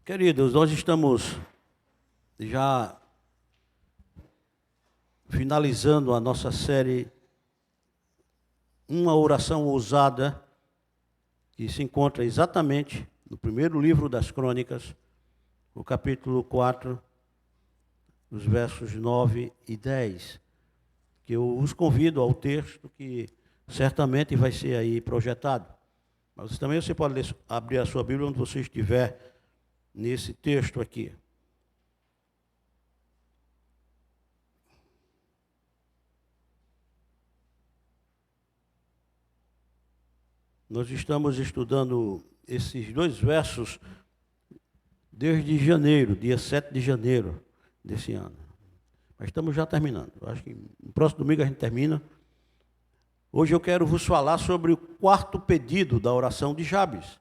Queridos, nós estamos já finalizando a nossa série Uma Oração Ousada, que se encontra exatamente no primeiro livro das Crônicas, no capítulo 4, os versos 9 e 10, que eu os convido ao texto que certamente vai ser aí projetado. Mas também você pode abrir a sua Bíblia onde você estiver nesse texto aqui. Nós estamos estudando esses dois versos desde janeiro, dia 7 de janeiro desse ano. Mas estamos já terminando. Acho que no próximo domingo a gente termina. Hoje eu quero vos falar sobre o quarto pedido da oração de Jabes.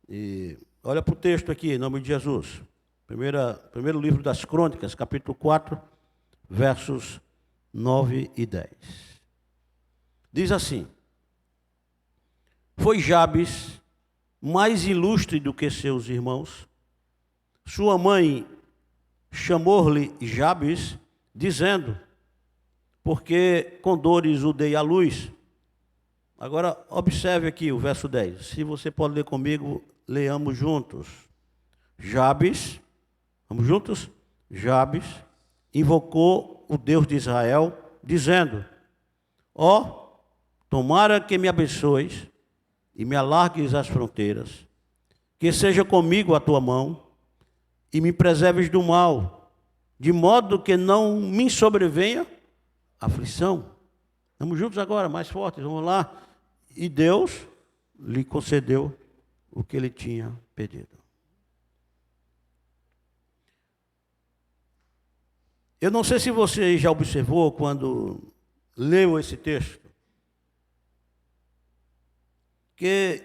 E olha para o texto aqui, em nome de Jesus. Primeiro livro das Crônicas, capítulo 4, versos 9 e 10. Diz assim: Foi Jabes mais ilustre do que seus irmãos. Sua mãe chamou-lhe Jabes, dizendo: porque com dores o dei à luz. Agora, observe aqui o verso 10. Se você pode ler comigo, leamos juntos. Jabes, vamos juntos? Jabes invocou o Deus de Israel, dizendo: ó, tomara que me abençoes e me alargues as fronteiras, que seja comigo a tua mão e me preserves do mal, de modo que não me sobrevenha aflição. Vamos juntos agora, mais fortes, vamos lá. E Deus lhe concedeu o que ele tinha pedido. Eu não sei se você já observou quando leu esse texto, que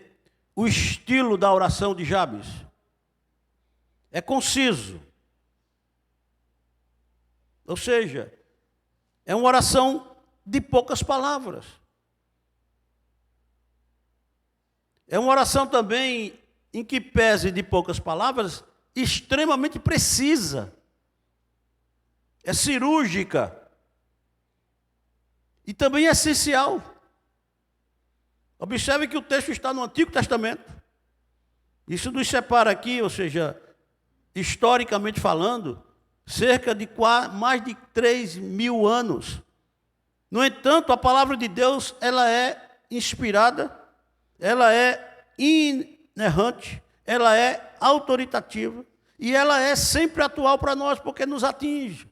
o estilo da oração de Jabes é conciso. Ou seja, é uma oração de poucas palavras. É uma oração também, em que pese de poucas palavras, extremamente precisa. É cirúrgica. E também é essencial. Observe que o texto está no Antigo Testamento. Isso nos separa aqui, ou seja, historicamente falando, cerca de mais de 3.000 anos. No entanto, a palavra de Deus, ela é inspirada, ela é inerrante, ela é autoritativa e ela é sempre atual para nós, porque nos atinge.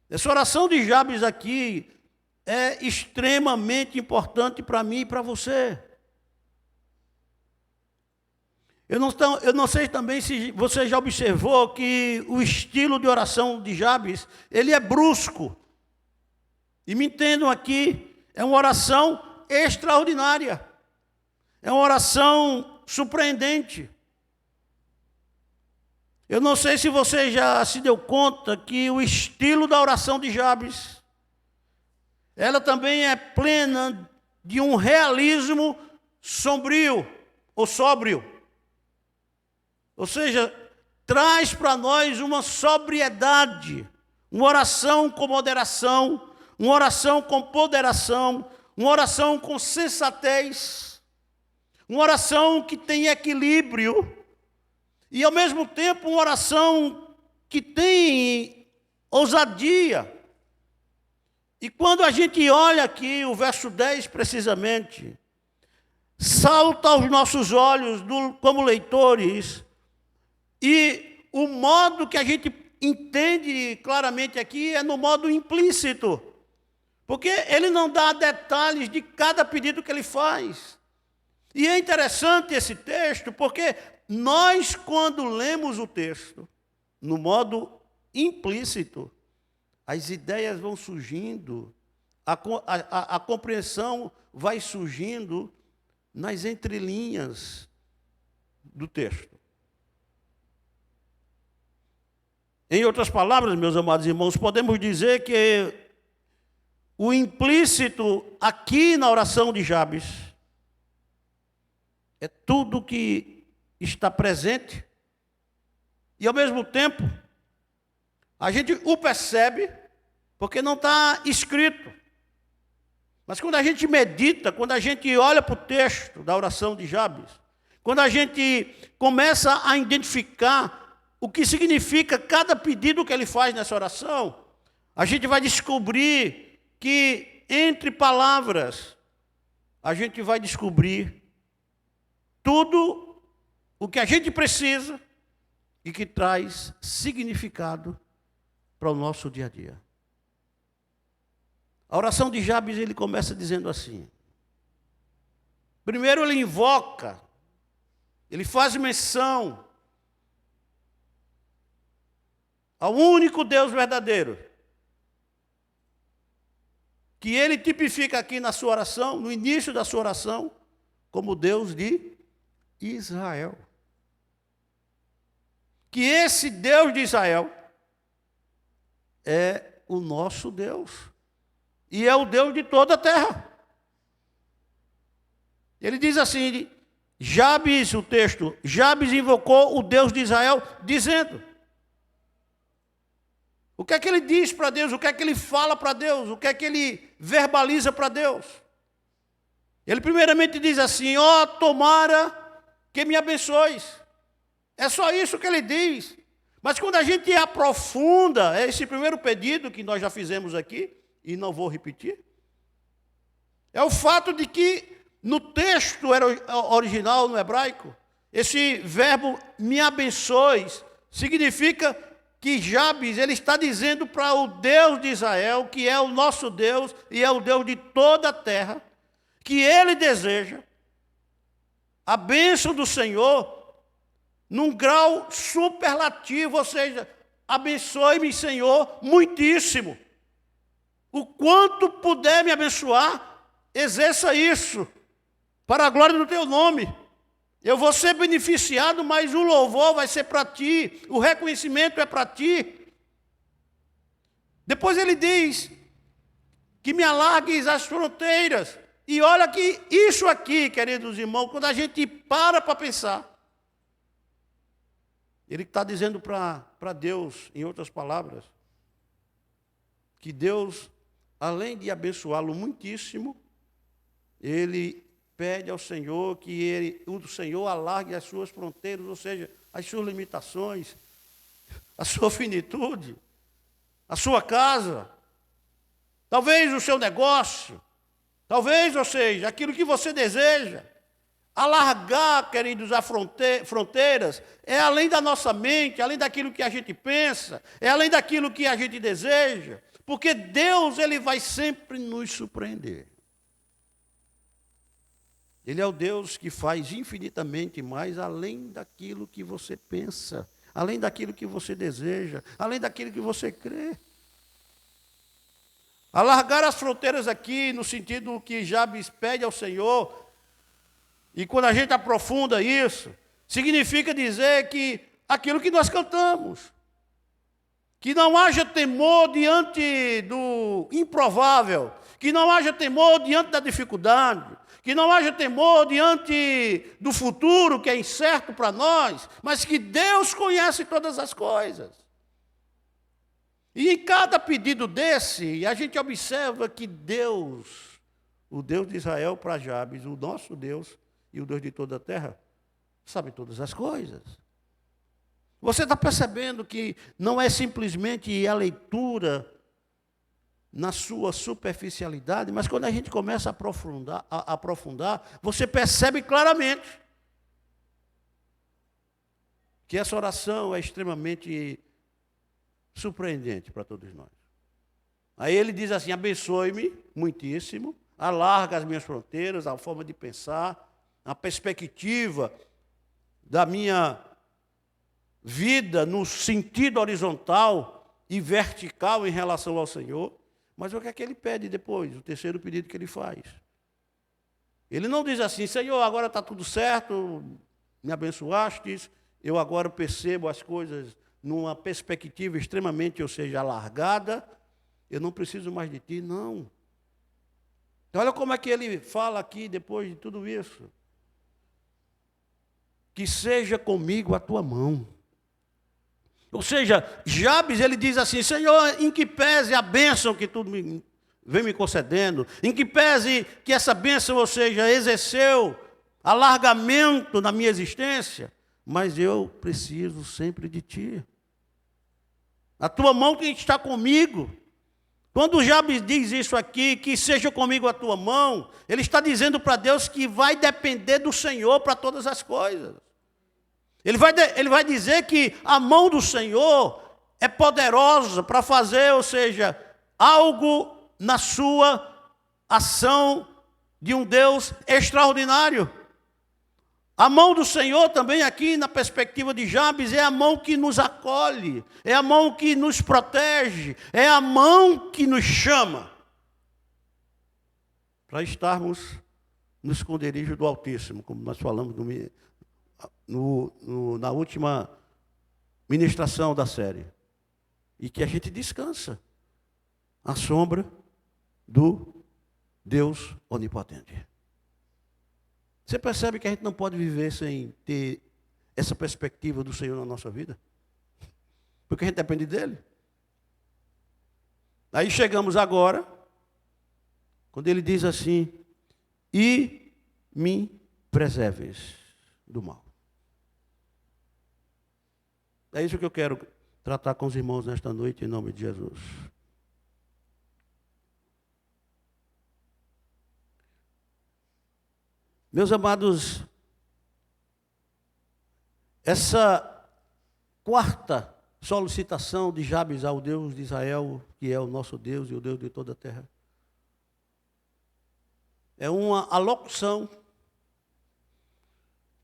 Essa oração de Jabes aqui é extremamente importante para mim e para você. Eu não sei também se você já observou que o estilo de oração de Jabes, ele é brusco. E me entendam aqui, é uma oração extraordinária. É uma oração surpreendente. Eu não sei se você já se deu conta que o estilo da oração de Jabes, ela também é plena de um realismo sombrio ou sóbrio. Ou seja, traz para nós uma sobriedade, uma oração com moderação, uma oração com ponderação, uma oração com sensatez, uma oração que tem equilíbrio e, ao mesmo tempo, uma oração que tem ousadia. E quando a gente olha aqui o verso 10 precisamente, salta aos nossos olhos como leitores, e o modo que a gente entende claramente aqui é no modo implícito, porque ele não dá detalhes de cada pedido que ele faz. E é interessante esse texto, porque nós, quando lemos o texto no modo implícito, as ideias vão surgindo, a compreensão vai surgindo nas entrelinhas do texto. Em outras palavras, meus amados irmãos, podemos dizer que o implícito aqui na oração de Jabes é tudo que está presente e ao mesmo tempo, a gente o percebe, porque não está escrito. Mas quando a gente medita, quando a gente olha para o texto da oração de Jabes, quando a gente começa a identificar o que significa cada pedido que ele faz nessa oração, a gente vai descobrir que entre palavras, a gente vai descobrir tudo o que a gente precisa e que traz significado para o nosso dia a dia. A oração de Jabes, ele começa dizendo assim. Primeiro ele invoca, ele faz menção ao único Deus verdadeiro, que ele tipifica aqui na sua oração, no início da sua oração, como Deus de Israel. Que esse Deus de Israel é o nosso Deus. E é o Deus de toda a terra. Ele diz assim, Jabes, o texto, Jabes invocou o Deus de Israel, dizendo. O que é que ele diz para Deus? O que é que ele fala para Deus? O que é que ele verbaliza para Deus? Ele primeiramente diz assim, ó, tomara que me abençoes. É só isso que ele diz. Mas quando a gente aprofunda esse primeiro pedido que nós já fizemos aqui, e não vou repetir, é o fato de que no texto original, no hebraico, esse verbo me abençoes significa que Jabes, ele está dizendo para o Deus de Israel, que é o nosso Deus e é o Deus de toda a terra, que ele deseja a bênção do Senhor num grau superlativo, ou seja, abençoe-me, Senhor, muitíssimo. O quanto puder me abençoar, exerça isso, para a glória do teu nome. Eu vou ser beneficiado, mas o louvor vai ser para ti, o reconhecimento é para ti. Depois ele diz que me alargues as fronteiras. E olha que isso aqui, queridos irmãos, quando a gente para pensar, ele está dizendo para Deus, em outras palavras, que Deus, além de abençoá-lo muitíssimo, ele pede ao Senhor que o Senhor alargue as suas fronteiras, ou seja, as suas limitações, a sua finitude, a sua casa, talvez o seu negócio, talvez, ou seja, aquilo que você deseja. Alargar, queridos, as fronteiras é além da nossa mente, além daquilo que a gente pensa, é além daquilo que a gente deseja, porque Deus, ele vai sempre nos surpreender. Ele é o Deus que faz infinitamente mais além daquilo que você pensa, além daquilo que você deseja, além daquilo que você crê. Alargar as fronteiras aqui, no sentido que Jabes pede ao Senhor, e quando a gente aprofunda isso, significa dizer que aquilo que nós cantamos, que não haja temor diante do improvável, que não haja temor diante da dificuldade, que não haja temor diante do futuro que é incerto para nós, mas que Deus conhece todas as coisas. E em cada pedido desse, a gente observa que Deus, o Deus de Israel para Jabes, o nosso Deus e o Deus de toda a terra, sabe todas as coisas. Você está percebendo que não é simplesmente a leitura na sua superficialidade, mas quando a gente começa a aprofundar, você percebe claramente que essa oração é extremamente surpreendente para todos nós. Aí ele diz assim, abençoe-me muitíssimo, alarga as minhas fronteiras, a forma de pensar, a perspectiva da minha vida no sentido horizontal e vertical em relação ao Senhor. Mas o que é que ele pede depois? O terceiro pedido que ele faz. Ele não diz assim, Senhor, agora está tudo certo, me abençoastes, eu agora percebo as coisas numa perspectiva extremamente, ou seja, alargada, eu não preciso mais de ti, não. Então, olha como é que ele fala aqui depois de tudo isso. Que seja comigo a tua mão. Ou seja, Jabes, ele diz assim: Senhor, em que pese a bênção que tu vem me concedendo, em que pese que essa bênção, ou seja, exerceu alargamento na minha existência, mas eu preciso sempre de ti. A tua mão que está comigo. Quando Jabes diz isso aqui, que seja comigo a tua mão, ele está dizendo para Deus que vai depender do Senhor para todas as coisas. Ele vai dizer que a mão do Senhor é poderosa para fazer, ou seja, algo na sua ação de um Deus extraordinário. A mão do Senhor também aqui na perspectiva de Jabes é a mão que nos acolhe, é a mão que nos protege, é a mão que nos chama para estarmos no esconderijo do Altíssimo, como nós falamos na última ministração da série. E que a gente descansa à sombra do Deus onipotente. Você percebe que a gente não pode viver sem ter essa perspectiva do Senhor na nossa vida? Porque a gente depende dele. Aí chegamos agora, quando ele diz assim: e me preserves do mal. É isso que eu quero tratar com os irmãos nesta noite, em nome de Jesus. Meus amados, essa quarta solicitação de Jabes ao Deus de Israel, que é o nosso Deus e o Deus de toda a terra, é uma alocução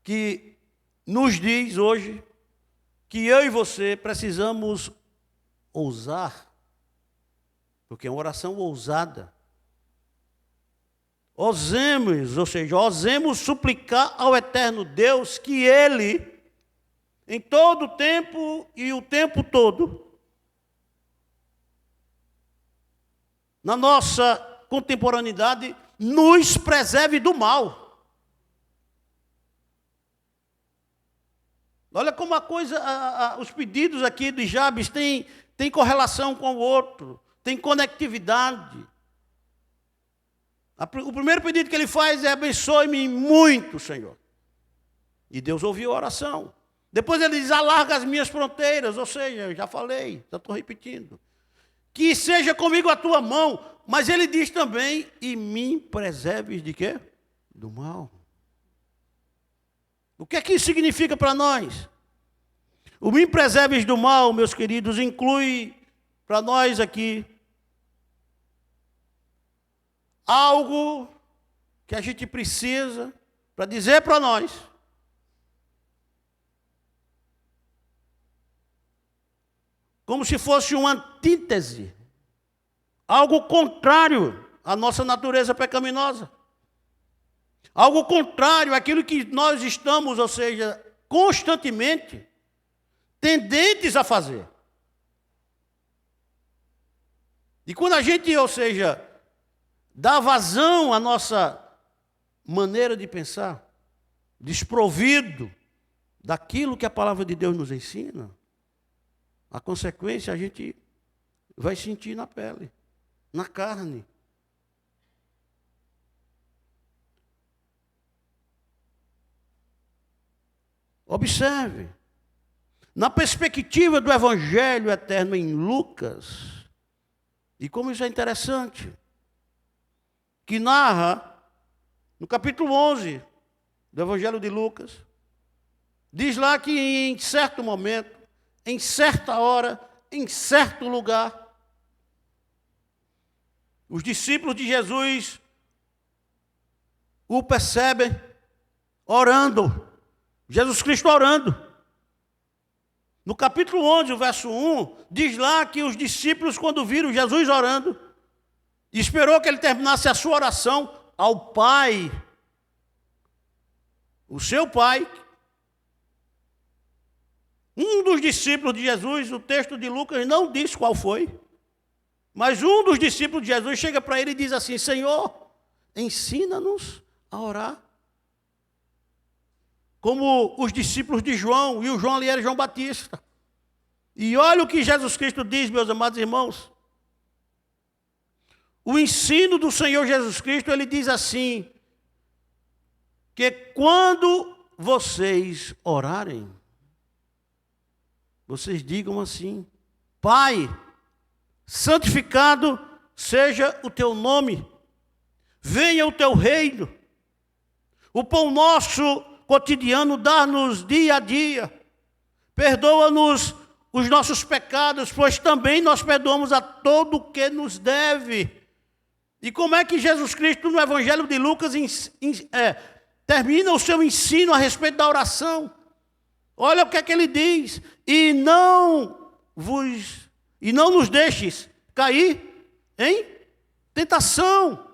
que nos diz hoje que eu e você precisamos ousar, porque é uma oração ousada. Ousemos suplicar ao eterno Deus que Ele, em todo o tempo e o tempo todo, na nossa contemporaneidade, nos preserve do mal. Olha como a coisa, os pedidos aqui de Jabes têm correlação com o outro, tem conectividade. O primeiro pedido que ele faz é: abençoe-me muito, Senhor. E Deus ouviu a oração. Depois ele diz: alarga as minhas fronteiras, ou seja, eu já falei, já estou repetindo. Que seja comigo a tua mão, mas ele diz também: e me preserves de quê? Do mal. O que é que isso significa para nós? O me preserves do mal, meus queridos, inclui para nós aqui algo que a gente precisa para dizer para nós como se fosse uma antítese, algo contrário à nossa natureza pecaminosa, algo contrário àquilo que nós estamos, ou seja, constantemente tendentes a fazer. E quando a gente, ou seja, dá vazão à nossa maneira de pensar, desprovido daquilo que a palavra de Deus nos ensina, a consequência a gente vai sentir na pele, na carne. Observe, na perspectiva do Evangelho eterno em Lucas, e como isso é interessante, que narra, no capítulo 11 do Evangelho de Lucas, diz lá que em certo momento, em certa hora, em certo lugar, os discípulos de Jesus o percebem orando, Jesus Cristo orando. No capítulo 11, o verso 1, diz lá que os discípulos, quando viram Jesus orando, esperou que ele terminasse a sua oração ao Pai, o seu Pai. Um dos discípulos de Jesus, o texto de Lucas não diz qual foi, mas um dos discípulos de Jesus chega para ele e diz assim: Senhor, ensina-nos a orar. Como os discípulos de João, e o João ali era João Batista. E olha o que Jesus Cristo diz, meus amados irmãos. O ensino do Senhor Jesus Cristo, ele diz assim, que quando vocês orarem, vocês digam assim: Pai, santificado seja o teu nome, venha o teu reino, o pão nosso cotidiano dá-nos dia a dia, perdoa-nos os nossos pecados, pois também nós perdoamos a todo o que nos deve. E como é que Jesus Cristo, no Evangelho de Lucas, termina o seu ensino a respeito da oração? Olha o que é que ele diz: e não nos deixes cair em tentação.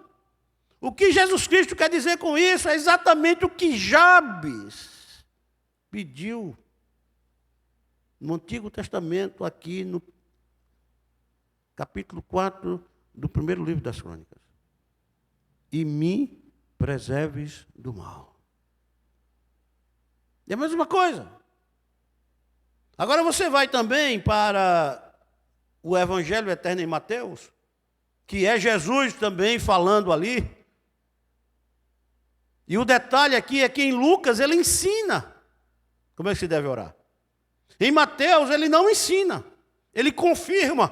O que Jesus Cristo quer dizer com isso é exatamente o que Jabes pediu no Antigo Testamento, aqui no capítulo 4 do primeiro livro das Crônicas. E me preserves do mal. É a mesma coisa. Agora você vai também para o Evangelho Eterno em Mateus, que é Jesus também falando ali. E o detalhe aqui é que em Lucas ele ensina como é que se deve orar. Em Mateus ele não ensina, ele confirma.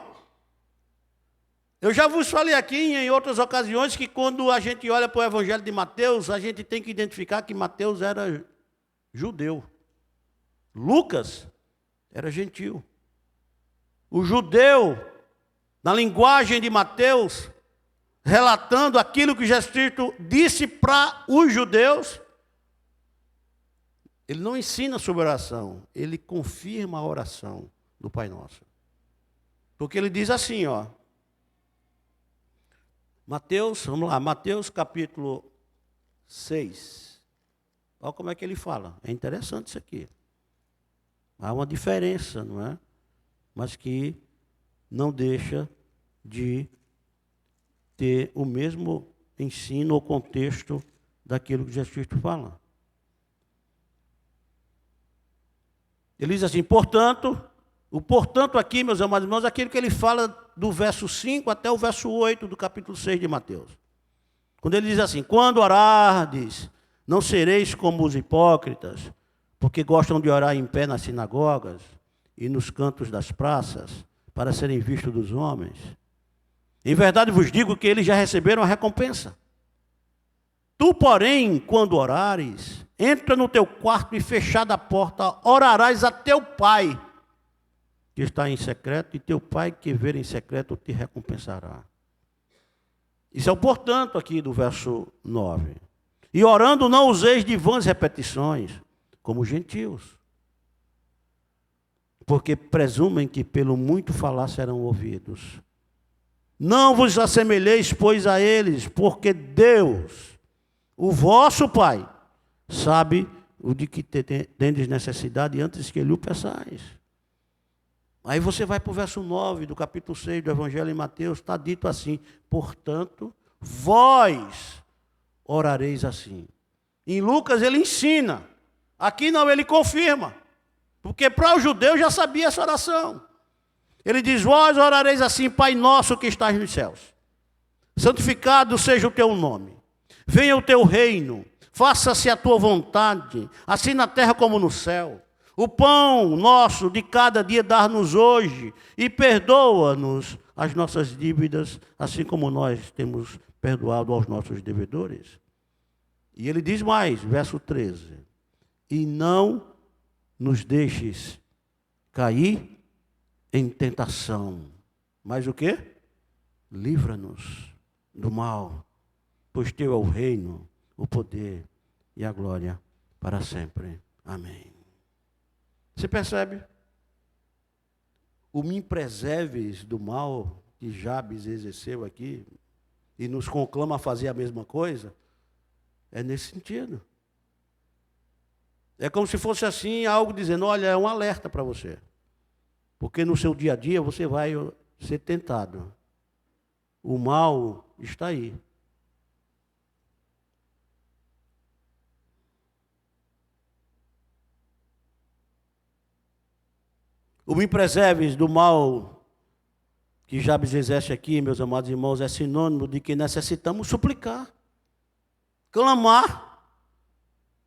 Eu já vos falei aqui em outras ocasiões que quando a gente olha para o Evangelho de Mateus, a gente tem que identificar que Mateus era judeu. Lucas era gentil. O judeu, na linguagem de Mateus, relatando aquilo que Jesus Cristo disse para os judeus, ele não ensina sobre oração, ele confirma a oração do Pai Nosso. Porque ele diz assim, ó, Mateus, vamos lá, Mateus capítulo 6. Olha como é que ele fala. É interessante isso aqui. Há uma diferença, não é? Mas que não deixa de ter o mesmo ensino ou contexto daquilo que Jesus Cristo fala. Ele diz assim, portanto, o portanto aqui, meus amados irmãos, é aquilo que ele fala do verso 5 até o verso 8 do capítulo 6 de Mateus. Quando ele diz assim, quando orardes, não sereis como os hipócritas, porque gostam de orar em pé nas sinagogas e nos cantos das praças, para serem vistos dos homens. Em verdade vos digo que eles já receberam a recompensa. Tu, porém, quando orares, entra no teu quarto e fechada a porta, orarás a teu pai, que está em secreto, e teu pai que ver em secreto te recompensará. Isso é o portanto aqui do verso 9. E orando não useis de vãs repetições, como gentios, porque presumem que pelo muito falar serão ouvidos. Não vos assemelheis, pois, a eles, porque Deus, o vosso Pai, sabe o de que tendes necessidade antes que lhe o peçais. Aí você vai para o verso 9 do capítulo 6 do Evangelho em Mateus, está dito assim, portanto, vós orareis assim. Em Lucas ele ensina, aqui não, ele confirma, porque para os judeus já sabia essa oração. Ele diz, vós orareis assim, Pai nosso que estás nos céus, santificado seja o teu nome, venha o teu reino, faça-se a tua vontade, assim na terra como no céu. O pão nosso de cada dia dá-nos hoje e perdoa-nos as nossas dívidas, assim como nós temos perdoado aos nossos devedores. E ele diz mais, verso 13, e não nos deixes cair em tentação, mas o quê? Livra-nos do mal, pois teu é o reino, o poder e a glória para sempre. Amém. Você percebe? O me preserves do mal que Jabes exerceu aqui e nos conclama a fazer a mesma coisa, é nesse sentido. É como se fosse assim, algo dizendo, olha, é um alerta para você. Porque no seu dia a dia você vai ser tentado. O mal está aí. O me preserves do mal que Jabes exerce aqui, meus amados irmãos, é sinônimo de que necessitamos suplicar, clamar,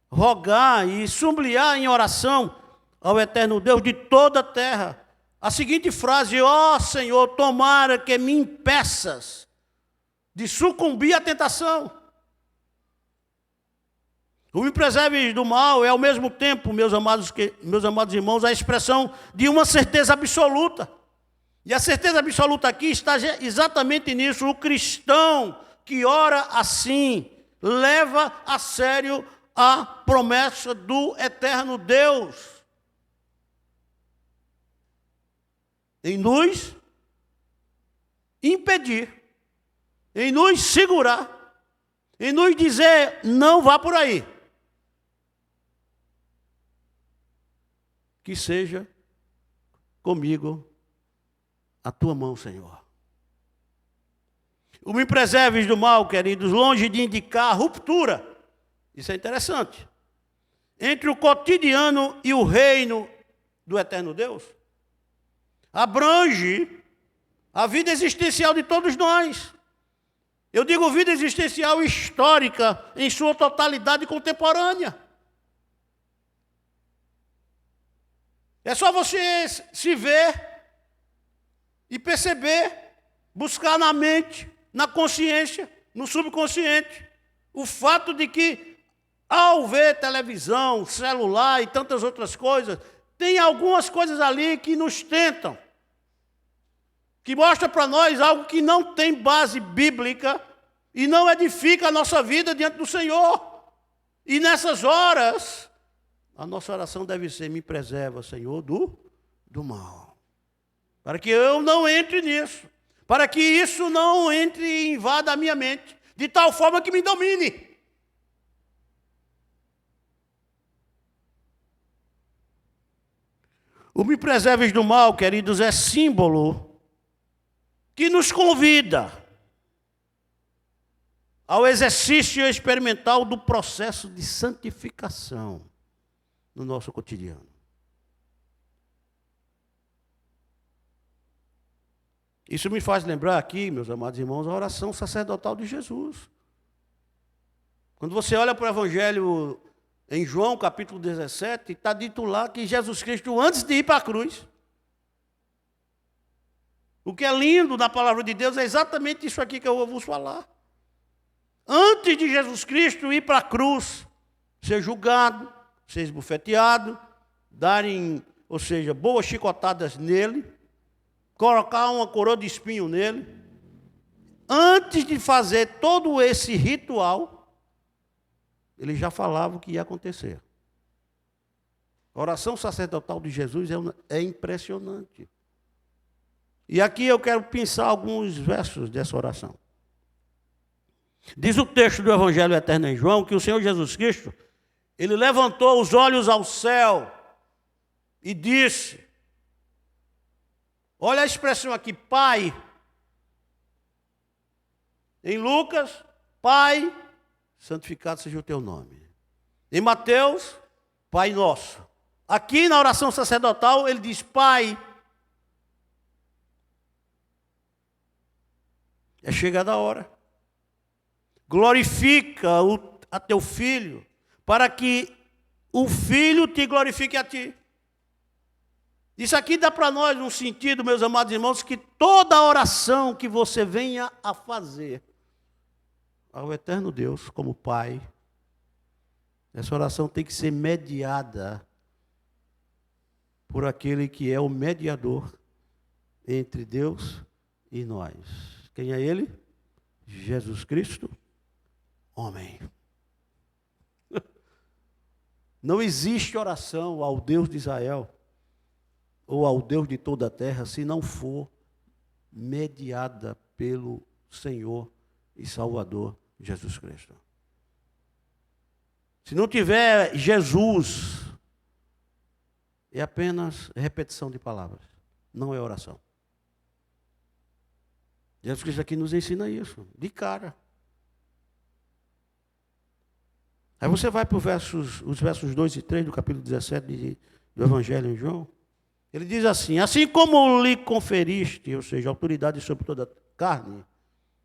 rogar e supplicar em oração ao eterno Deus de toda a terra. A seguinte frase: ó Senhor, tomara que me impeças de sucumbir à tentação. O me preserves do mal é ao mesmo tempo, meus amados irmãos, a expressão de uma certeza absoluta. E a certeza absoluta aqui está exatamente nisso. O cristão que ora assim leva a sério a promessa do eterno Deus em nos impedir, em nos segurar, em nos dizer: não vá por aí. Que seja comigo a tua mão, Senhor. O me preserves do mal, queridos, longe de indicar ruptura, isso é interessante, entre o cotidiano e o reino do eterno Deus, abrange a vida existencial de todos nós. Eu digo vida existencial histórica em sua totalidade contemporânea. É só você se ver e perceber, buscar na mente, na consciência, no subconsciente, o fato de que, ao ver televisão, celular e tantas outras coisas, tem algumas coisas ali que nos tentam, que mostra para nós algo que não tem base bíblica e não edifica a nossa vida diante do Senhor. E nessas horas, a nossa oração deve ser: me preserva, Senhor, do mal. Para que eu não entre nisso. Para que isso não entre e invada a minha mente, de tal forma que me domine. O me preserves do mal, queridos, é símbolo que nos convida ao exercício experimental do processo de santificação no nosso cotidiano. Isso me faz lembrar aqui, meus amados irmãos, a oração sacerdotal de Jesus. Quando você olha para o Evangelho em João, capítulo 17, está dito lá que Jesus Cristo, antes de ir para a cruz, o que é lindo na palavra de Deus é exatamente isso aqui que eu vou vos falar. Antes de Jesus Cristo ir para a cruz, ser julgado, ser esbofeteado, darem, ou seja, boas chicotadas nele, colocar uma coroa de espinho nele, antes de fazer todo esse ritual, ele já falava o que ia acontecer. A oração sacerdotal de Jesus é impressionante. E aqui eu quero pensar alguns versos dessa oração. Diz o texto do Evangelho Eterno em João que o Senhor Jesus Cristo, ele levantou os olhos ao céu e disse: olha a expressão aqui, Pai. Em Lucas, Pai, santificado seja o teu nome. Em Mateus, Pai nosso. Aqui na oração sacerdotal, ele diz: Pai. É chegada a hora. Glorifica a teu filho, para que o filho te glorifique a ti. Isso aqui dá para nós um sentido, meus amados irmãos, que toda oração que você venha a fazer ao eterno Deus como Pai, essa oração tem que ser mediada por aquele que é o mediador entre Deus e nós. Quem é ele? Jesus Cristo, homem. Não existe oração ao Deus de Israel ou ao Deus de toda a terra, se não for mediada pelo Senhor e Salvador Jesus Cristo. Se não tiver Jesus, é apenas repetição de palavras, não é oração. Jesus Cristo aqui nos ensina isso, de cara. Aí você vai para os versos 2 e 3 do capítulo 17 do Evangelho em João. Ele diz assim: assim como lhe conferiste, ou seja, autoridade sobre toda a carne,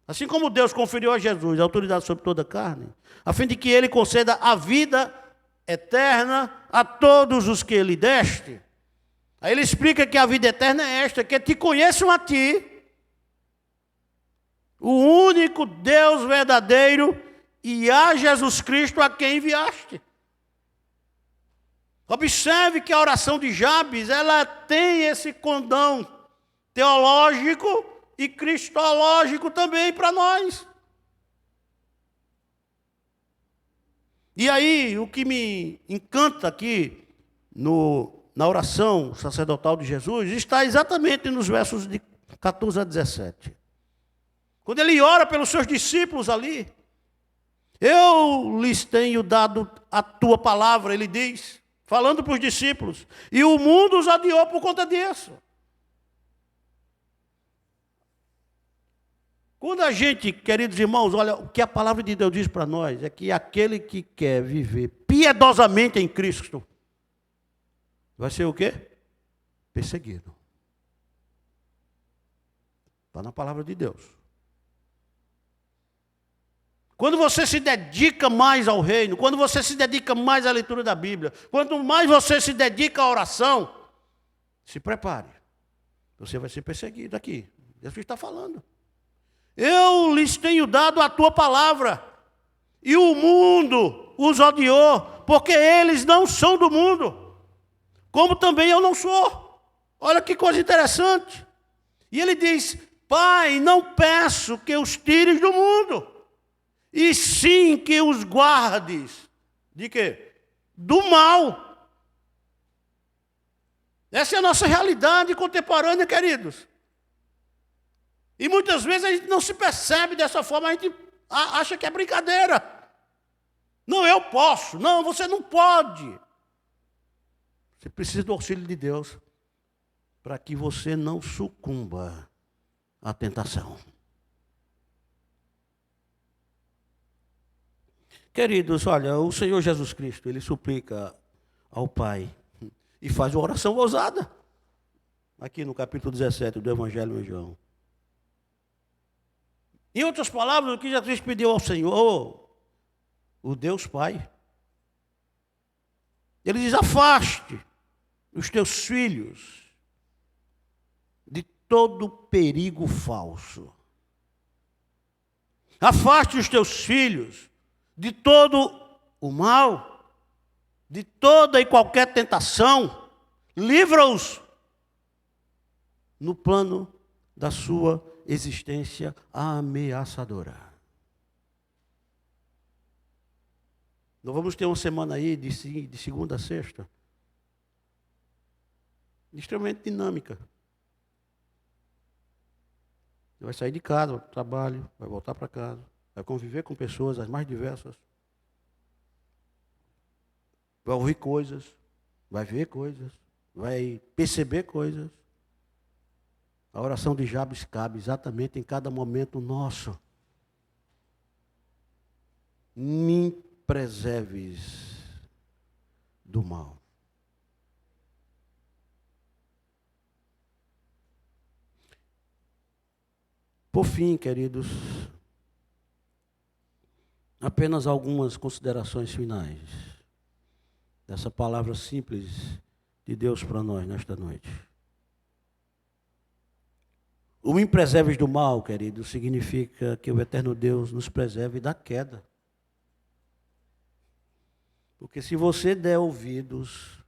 assim como Deus conferiu a Jesus a autoridade sobre toda a carne, a fim de que ele conceda a vida eterna a todos os que lhe deste. Aí ele explica que a vida eterna é esta, que te conheçam a ti, o único Deus verdadeiro, e a Jesus Cristo a quem enviaste. Observe que a oração de Jabes, ela tem esse condão teológico e cristológico também para nós. E aí, o que me encanta aqui na oração sacerdotal de Jesus está exatamente nos versos de 14 a 17. Quando ele ora pelos seus discípulos ali, eu lhes tenho dado a tua palavra, ele diz, falando para os discípulos, e o mundo os odiou por conta disso. Quando a gente, queridos irmãos, olha, o que a palavra de Deus diz para nós é que aquele que quer viver piedosamente em Cristo vai ser o quê? Perseguido. Está na palavra de Deus. Quando você se dedica mais ao reino, quando você se dedica mais à leitura da Bíblia, quanto mais você se dedica à oração, se prepare. Você vai ser perseguido aqui. Jesus está falando. Eu lhes tenho dado a tua palavra, e o mundo os odiou, porque eles não são do mundo, como também eu não sou. Olha que coisa interessante. E ele diz: Pai, não peço que os tires do mundo, e sim que os guardes. De quê? Do mal. Essa é a nossa realidade contemporânea, queridos. E muitas vezes a gente não se percebe dessa forma, a gente acha que é brincadeira. Não, eu posso. Não, você não pode. Você precisa do auxílio de Deus para que você não sucumba à tentação. Queridos, olha, o Senhor Jesus Cristo, ele suplica ao Pai e faz uma oração ousada. Aqui no capítulo 17 do Evangelho de João. Em outras palavras, o que Jesus pediu ao Senhor, o Deus Pai, ele diz: afaste os teus filhos de todo perigo falso. Afaste os teus filhos de todo o mal, de toda e qualquer tentação. Livra-os no plano da sua existência ameaçadora. Nós vamos ter uma semana aí de segunda a sexta extremamente dinâmica. Você vai sair de casa, vai para o trabalho, vai voltar para casa, vai conviver com pessoas as mais diversas, vai ouvir coisas, vai ver coisas, vai perceber coisas. A oração de Jabes cabe exatamente em cada momento nosso. Me preserves do mal. Por fim, queridos, apenas algumas considerações finais dessa palavra simples de Deus para nós nesta noite. O me preserves do mal, querido, significa que o eterno Deus nos preserve da queda. Porque se você der ouvidos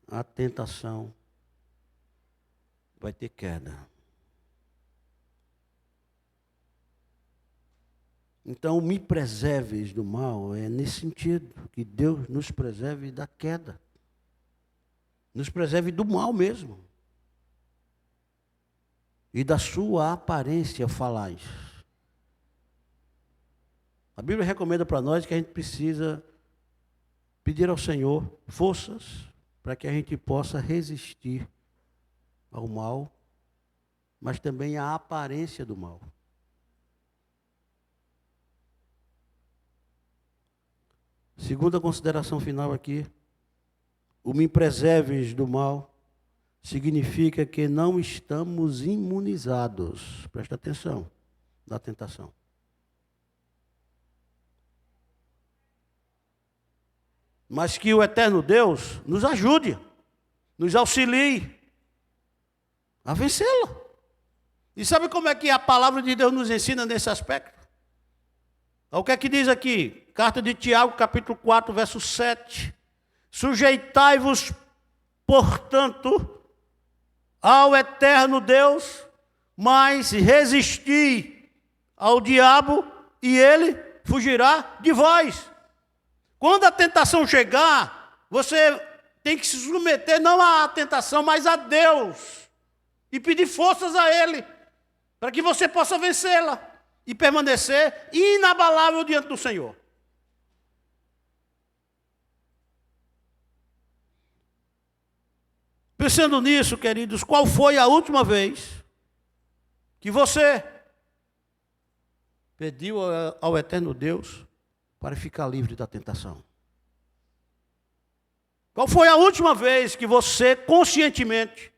à tentação, vai ter queda. Então, me preserves do mal é nesse sentido, que Deus nos preserve da queda. Nos preserve do mal mesmo. E da sua aparência falaz. A Bíblia recomenda para nós que a gente precisa pedir ao Senhor forças para que a gente possa resistir ao mal, mas também à aparência do mal. Segunda consideração final aqui, o me preserves do mal significa que não estamos imunizados, presta atenção, da tentação. Mas que o eterno Deus nos ajude, nos auxilie a vencê-la. E sabe como é que a palavra de Deus nos ensina nesse aspecto? O que é que diz aqui? Carta de Tiago, capítulo 4, verso 7. Sujeitai-vos, portanto, ao eterno Deus, mas resisti ao diabo e ele fugirá de vós. Quando a tentação chegar, você tem que se submeter não à tentação, mas a Deus. E pedir forças a Ele, para que você possa vencê-la e permanecer inabalável diante do Senhor. Pensando nisso, queridos, qual foi a última vez que você pediu ao eterno Deus para ficar livre da tentação? Qual foi a última vez que você conscientemente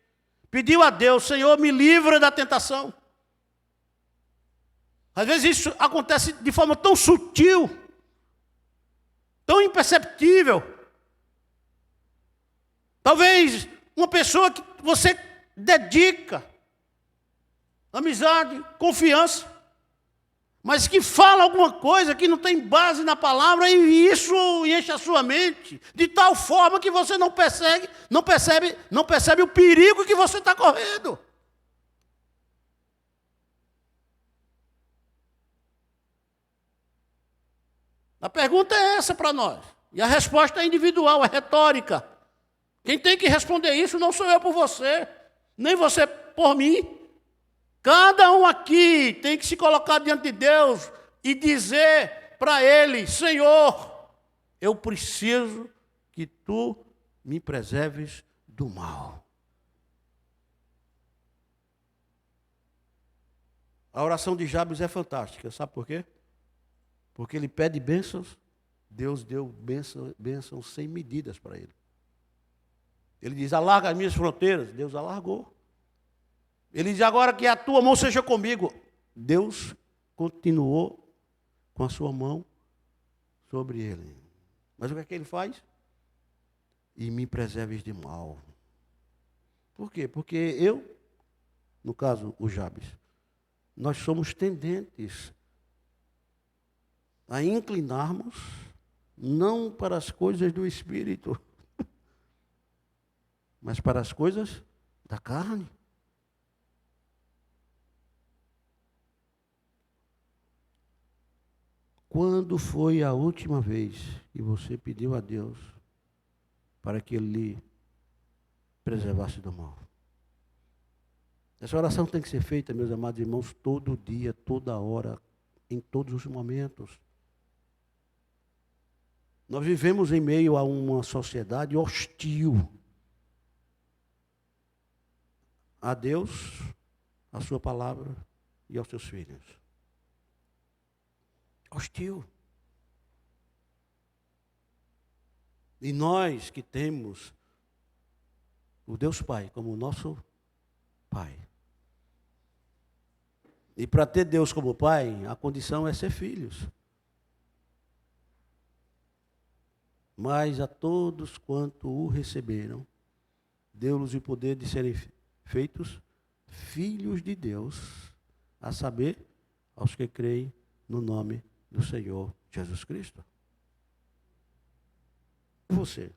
pediu a Deus: Senhor, me livra da tentação? Às vezes isso acontece de forma tão sutil, tão imperceptível. Talvez uma pessoa que você dedica amizade, confiança, mas que fala alguma coisa que não tem base na palavra, e isso enche a sua mente de tal forma que você não percebe o perigo que você está correndo. A pergunta é essa para nós, e a resposta é individual, é retórica. Quem tem que responder isso não sou eu por você, nem você por mim. Cada um aqui tem que se colocar diante de Deus e dizer para Ele: Senhor, eu preciso que Tu me preserves do mal. A oração de Jabes é fantástica, sabe por quê? Porque ele pede bênçãos, Deus deu bênçãos sem medidas para ele. Ele diz: alarga as minhas fronteiras, Deus alargou. Ele diz: agora que a tua mão seja comigo. Deus continuou com a sua mão sobre ele. Mas o que é que ele faz? E me preserves de mal. Por quê? Porque eu, no caso o Jabes, nós somos tendentes a inclinarmos não para as coisas do Espírito, mas para as coisas da carne. Quando foi a última vez que você pediu a Deus para que Ele lhe preservasse do mal? Essa oração tem que ser feita, meus amados irmãos, todo dia, toda hora, em todos os momentos. Nós vivemos em meio a uma sociedade hostil a Deus, a sua palavra e aos seus filhos. Hostil. E nós que temos o Deus Pai como nosso Pai. E para ter Deus como Pai, a condição é ser filhos. Mas a todos quanto o receberam, deu-lhes o poder de serem feitos filhos de Deus, a saber, aos que creem no nome do Senhor Jesus Cristo. Você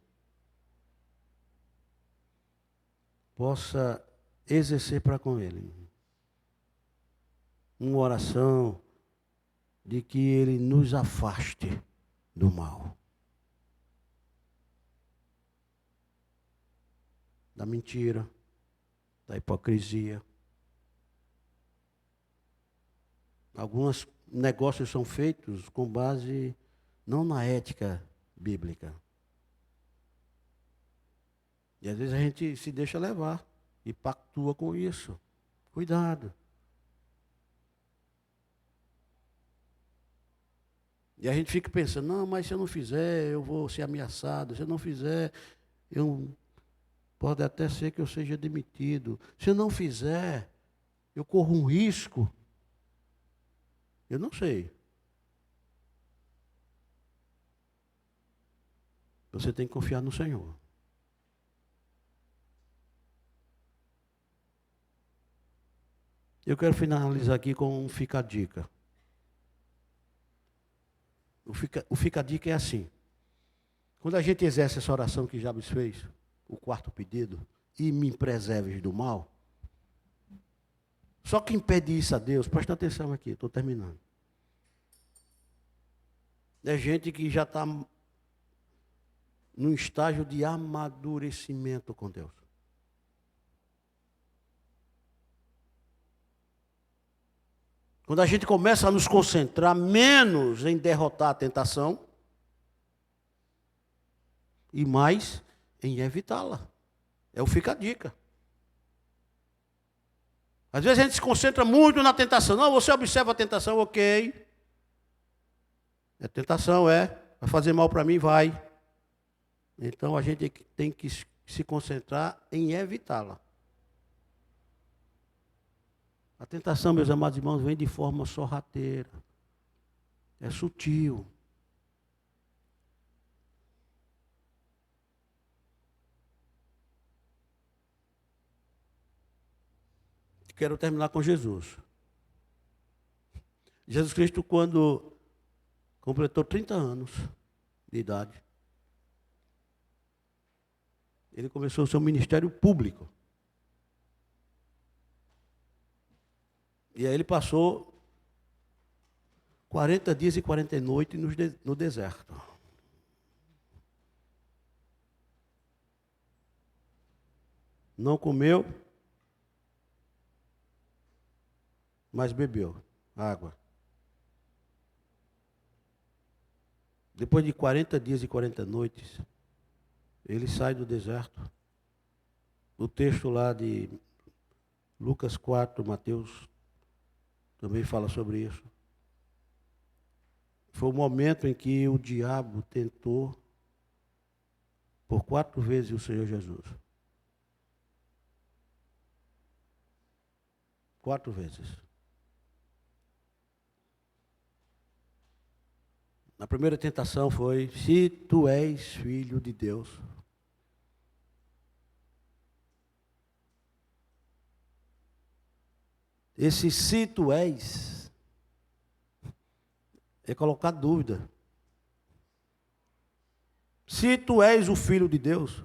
possa exercer para com Ele uma oração de que Ele nos afaste do mal, da mentira, da hipocrisia. Alguns negócios são feitos com base não na ética bíblica. E às vezes a gente se deixa levar e pactua com isso. Cuidado. E a gente fica pensando: não, mas se eu não fizer, eu vou ser ameaçado. Se eu não fizer, Pode até ser que eu seja demitido. Se eu não fizer, eu corro um risco. Eu não sei. Você tem que confiar no Senhor. Eu quero finalizar aqui com um fica a dica. O fica a dica é assim. Quando a gente exerce essa oração que Jabes fez, o quarto pedido, e me preserves do mal, só quem pede isso a Deus, presta atenção aqui, estou terminando. É gente que já está num estágio de amadurecimento com Deus. Quando a gente começa a nos concentrar menos em derrotar a tentação e mais em evitá-la. É o fica a dica. Às vezes a gente se concentra muito na tentação. Não, você observa a tentação, ok. É tentação, é. Vai fazer mal para mim, vai. Então a gente tem que se concentrar em evitá-la. A tentação, meus amados irmãos, vem de forma sorrateira. É sutil. Quero terminar com Jesus. Jesus Cristo, quando completou 30 anos de idade, ele começou o seu ministério público. E aí ele passou 40 dias e 40 noites no deserto. Não comeu, mas bebeu água. Depois de 40 dias e 40 noites, ele sai do deserto. O texto lá de Lucas 4, Mateus, também fala sobre isso. Foi o momento em que o diabo tentou por 4 vezes o Senhor Jesus. 4 vezes. A primeira tentação foi: se tu és filho de Deus. Esse se tu és é colocar dúvida. Se tu és o filho de Deus,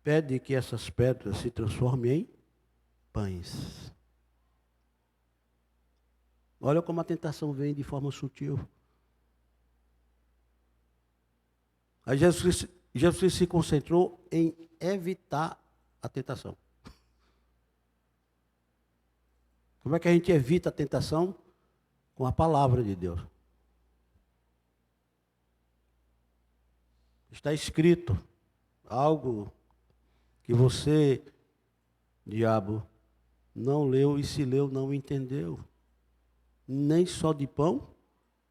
pede que essas pedras se transformem em pães. Olha como a tentação vem de forma sutil. Aí Jesus se concentrou em evitar a tentação. Como é que a gente evita a tentação? Com a palavra de Deus. Está escrito algo que você, diabo, não leu, e se leu, não entendeu. Nem só de pão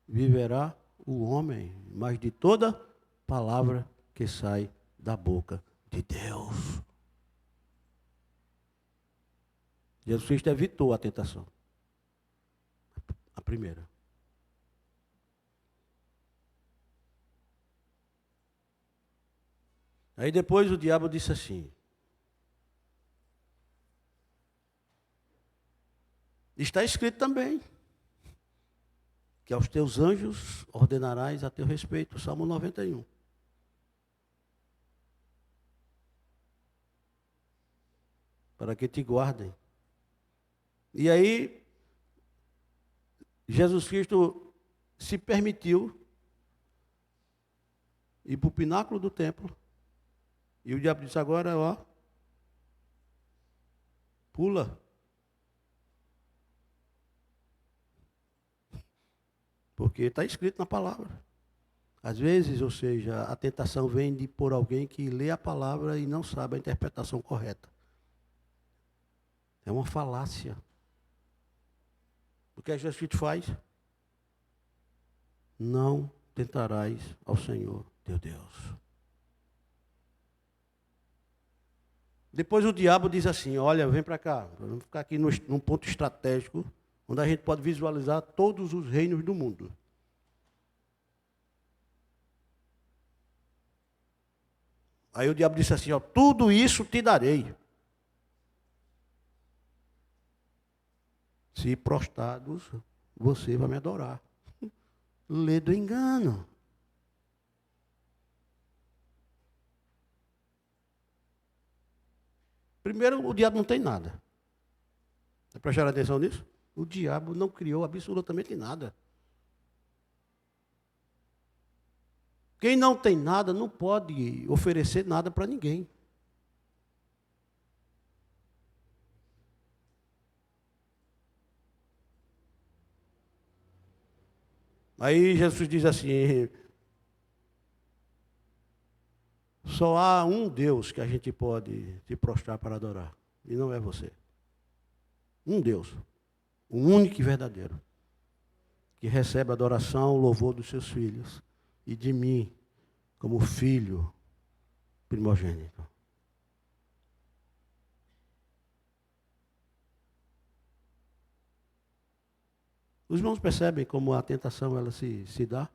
viverá o homem, mas de toda palavra que sai da boca de Deus. Jesus Cristo evitou a tentação. A primeira. Aí depois o diabo disse assim: está escrito também que aos teus anjos ordenarás a teu respeito. Salmo 91. Para que te guardem. E aí, Jesus Cristo se permitiu ir para o pináculo do templo. E o diabo disse: agora, ó, pula. Porque está escrito na palavra. Às vezes, ou seja, a tentação vem de por alguém que lê a palavra e não sabe a interpretação correta. É uma falácia. O que Jesus Cristo faz? Não tentarás ao Senhor teu Deus. Depois o diabo diz assim, olha, vem para cá, vamos ficar aqui num ponto estratégico, onde a gente pode visualizar todos os reinos do mundo. Aí o diabo disse assim, ó, tudo isso te darei, se prostrados você vai me adorar. Lê do engano. Primeiro, o diabo não tem nada. Você prestar atenção nisso? O diabo não criou absolutamente nada. Quem não tem nada não pode oferecer nada para ninguém. Aí Jesus diz assim, só há um Deus que a gente pode se prostrar para adorar, e não é você. Um Deus, o único e verdadeiro, que recebe a adoração, o louvor dos seus filhos, e de mim, como filho primogênito. Os irmãos percebem como a tentação ela se dá?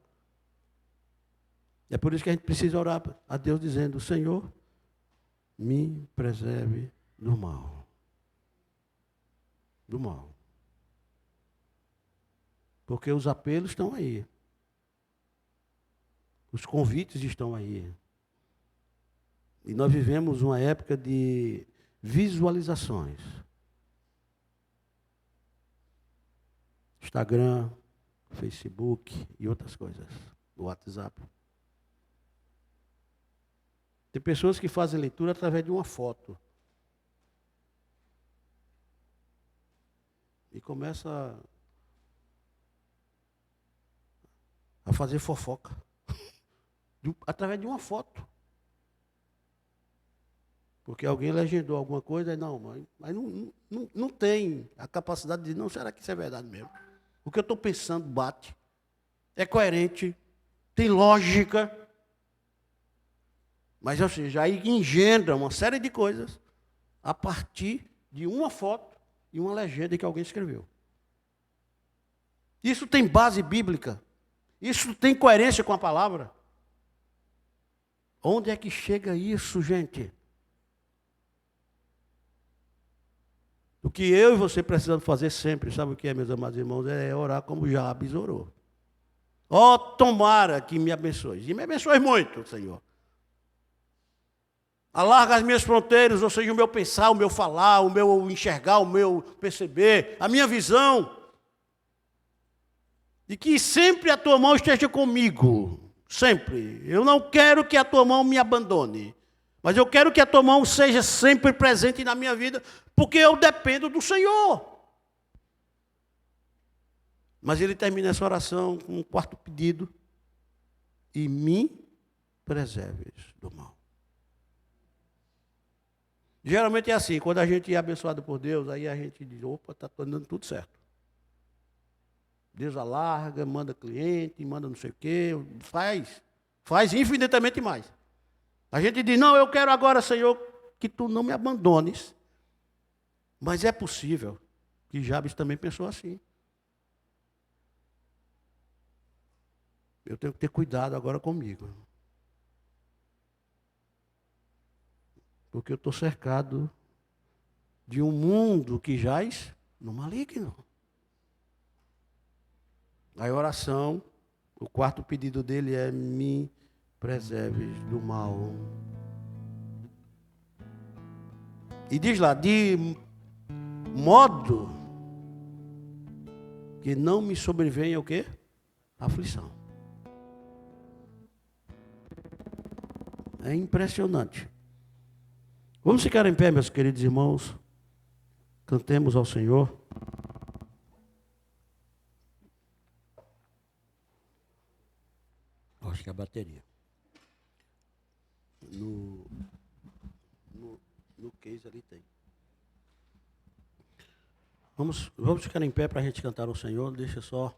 É por isso que a gente precisa orar a Deus dizendo, Senhor, me preserve do mal. Do mal. Porque os apelos estão aí. Os convites estão aí. E nós vivemos uma época de visualizações. Instagram, Facebook e outras coisas. O WhatsApp. Tem pessoas que fazem leitura através de uma foto. E começa a fazer fofoca. Através de uma foto. Porque alguém legendou alguma coisa, mas não tem a capacidade de, não, será que isso é verdade mesmo? O que eu estou pensando bate, é coerente, tem lógica, mas, ou seja, aí engendra uma série de coisas a partir de uma foto e uma legenda que alguém escreveu. Isso tem base bíblica, isso tem coerência com a palavra. Onde é que chega isso, gente? O que eu e você precisamos fazer sempre, sabe o que é, meus amados irmãos? É orar como Jabes orou. Ó, tomara que me abençoe. E me abençoe muito, Senhor. Alarga as minhas fronteiras, ou seja, o meu pensar, o meu falar, o meu enxergar, o meu perceber, a minha visão. E que sempre a tua mão esteja comigo. Sempre. Eu não quero que a tua mão me abandone. Mas eu quero que a tua mão seja sempre presente na minha vida, porque eu dependo do Senhor. Mas ele termina essa oração com um quarto pedido. E me preserves do mal. Geralmente é assim, quando a gente é abençoado por Deus, aí a gente diz, opa, está dando tudo certo. Deus alarga, manda cliente, manda não sei o quê, faz infinitamente mais. A gente diz, não, eu quero agora, Senhor, que tu não me abandones. Mas é possível que Jabes também pensou assim. Eu tenho que ter cuidado agora comigo. Porque eu estou cercado de um mundo que jaz no maligno. A oração, o quarto pedido dele é, me preserves do mal. E diz lá, de modo que não me sobrevenha o quê? Aflição. É impressionante. Vamos ficar em pé, meus queridos irmãos. Cantemos ao Senhor. Acho que a bateria. No case ali tem. Vamos ficar em pé para a gente cantar ao Senhor. Deixa só.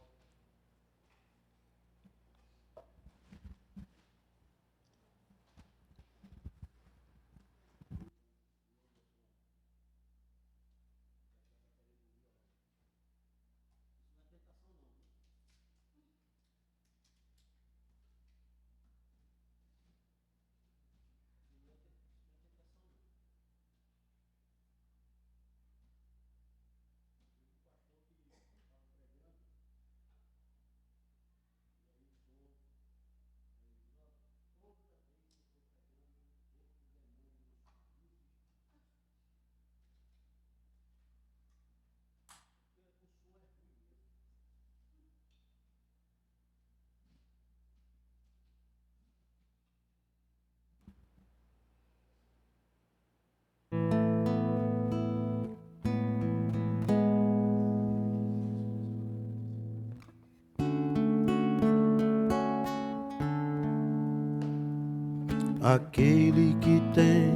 aquele que tem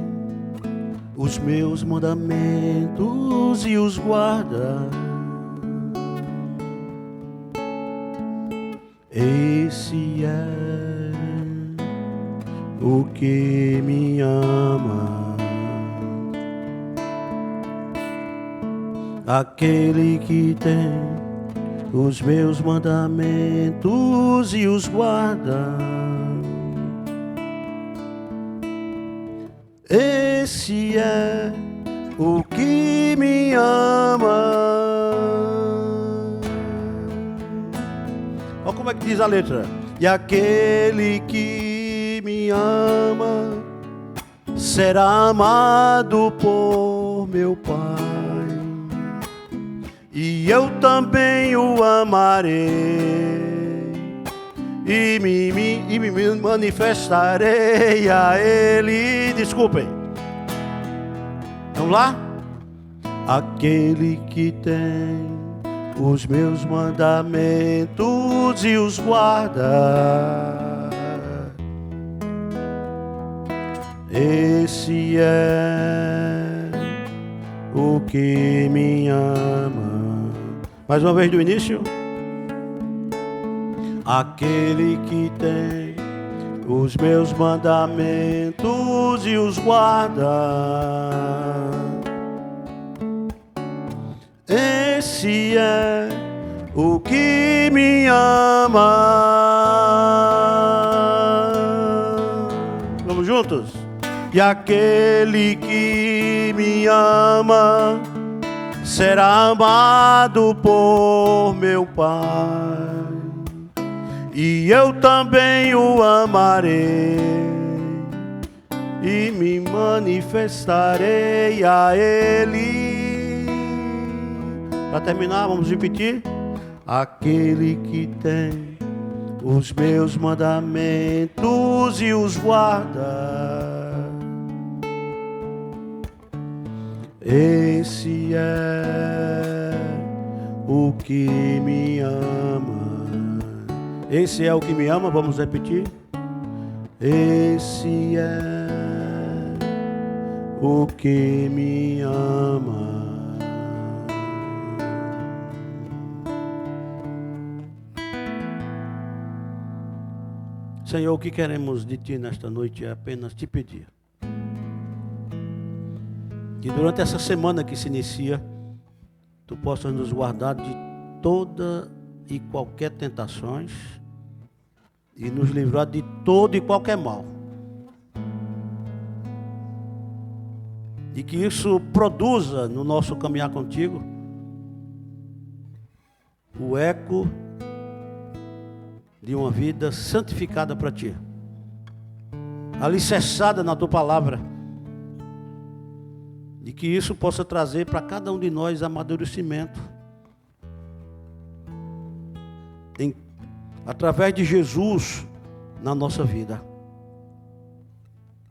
os meus mandamentos e os guarda. Esse é o que me ama, aquele que tem os meus mandamentos e os guarda. Esse é o que me ama. Olha como é que diz a letra. E aquele que me ama será amado por meu Pai, e eu também o amarei, e me manifestarei a Ele. Desculpem. Vamos lá? Aquele que tem os meus mandamentos e os guarda, esse é o que me ama. Mais uma vez do início. Aquele que tem os meus mandamentos e os guarda, esse é o que me ama. Vamos juntos? E aquele que me ama será amado por meu Pai, e eu também o amarei, e me manifestarei a Ele. Para terminar, vamos repetir. Aquele que tem os meus mandamentos e os guarda, esse é o que me ama. Esse é o que me ama, vamos repetir. Esse é o que me ama. Senhor, o que queremos de Ti nesta noite é apenas Te pedir que durante essa semana que se inicia, Tu possas nos guardar de toda e qualquer tentações e nos livrar de todo e qualquer mal. E que isso produza no nosso caminhar contigo o eco de uma vida santificada para Ti, alicerçada na Tua palavra, e que isso possa trazer para cada um de nós amadurecimento, através de Jesus na nossa vida.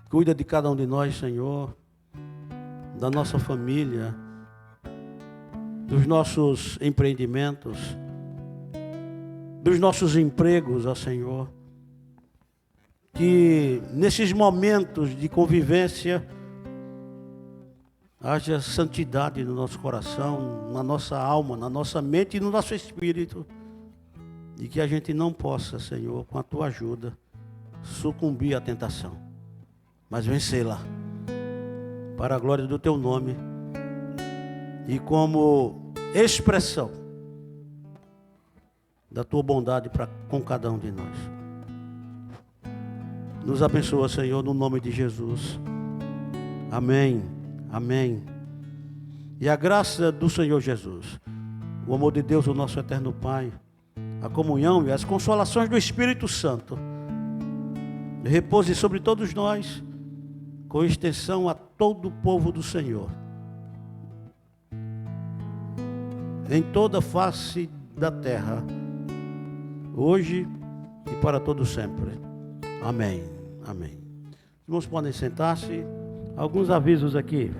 Cuida de cada um de nós, Senhor, da nossa família, dos nossos empreendimentos, dos nossos empregos, ó Senhor. Que nesses momentos de convivência haja santidade no nosso coração, na nossa alma, na nossa mente e no nosso espírito. E que a gente não possa, Senhor, com a Tua ajuda, sucumbir à tentação, mas vencê-la, para a glória do Teu nome e como expressão da Tua bondade com cada um de nós. Nos abençoa, Senhor, no nome de Jesus. Amém, amém. E a graça do Senhor Jesus, o amor de Deus, o nosso eterno Pai, a comunhão e as consolações do Espírito Santo repouse sobre todos nós, com extensão a todo o povo do Senhor, em toda a face da terra, hoje e para todo sempre. Amém, amém. Os irmãos podem sentar-se. Alguns avisos aqui.